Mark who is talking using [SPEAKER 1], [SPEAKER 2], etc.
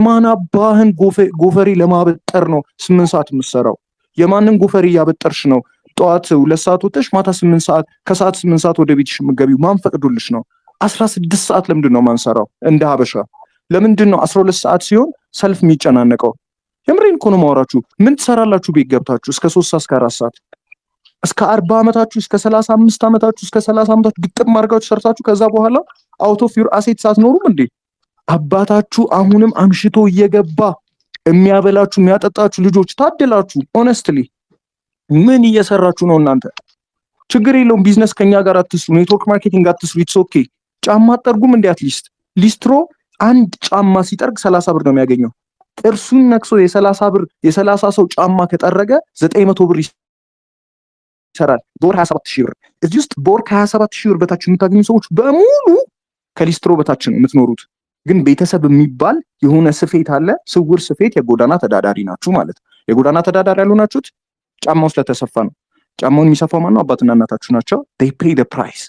[SPEAKER 1] ማን አባህን ጎፈሬ ለማበጠር ነው 8 ሰዓት የምትሰራው? የማንን ጎፈሬ እያበጠርሽ ነው? ጠዋት 2 ሰዓት ወጥተሽ ማታ 8 ሰዓት ከሰዓት 8 ሰዓት ወደ ቤትሽ የምትገቢው ማን ፈቅዶልሽ ነው? 16 ሰዓት ለምንድን ነው ማንሰራው? እንደ ሀበሻ ለምንድን ነው 12 ሰዓት ሲሆን ሰልፍ የሚጨናነቀው? የምሬን እኮ ነው የማወራችሁ። ምን ትሰራላችሁ ቤት ገብታችሁ እስከ 3 ሰዓት እስከ 4 ሰዓት እስከ 40 ዓመታችሁ እስከ 35 ዓመታችሁ እስከ 30 ዓመታችሁ ግጥም አድርጋችሁ ሰርታችሁ ከዛ በኋላ አውት ኦፍ ዩር አሴት ሳትኖሩም እንዴ? አባታችሁ አሁንም አምሽቶ እየገባ የሚያበላችሁ የሚያጠጣችሁ ልጆች ታደላችሁ። ኦነስትሊ ምን እየሰራችሁ ነው እናንተ? ችግር የለውም ቢዝነስ ከኛ ጋር አትስሩ፣ ኔትወርክ ማርኬቲንግ አትስሩ፣ ኢትስ ኦኬ። ጫማ አጠርጉም እንዴ? አትሊስት ሊስትሮ አንድ ጫማ ሲጠርግ 30 ብር ነው የሚያገኘው። ጥርሱን ነክሶ የ30 ሰው ጫማ ከጠረገ 900 ብር ይሰራል። በወር 27000 ብር። እዚህ ውስጥ በወር 27000 ብር በታች የምታገኙ ሰዎች በሙሉ ከሊስትሮ በታች ነው የምትኖሩት። ግን ቤተሰብ የሚባል የሆነ ስፌት አለ። ስውር ስፌት የጎዳና ተዳዳሪ ናችሁ ማለት። የጎዳና ተዳዳሪ ያልሆናችሁት ጫማው ስለተሰፋ ነው። ጫማውን የሚሰፋው ማነው? አባትና እናታችሁ ናቸው። they pay the price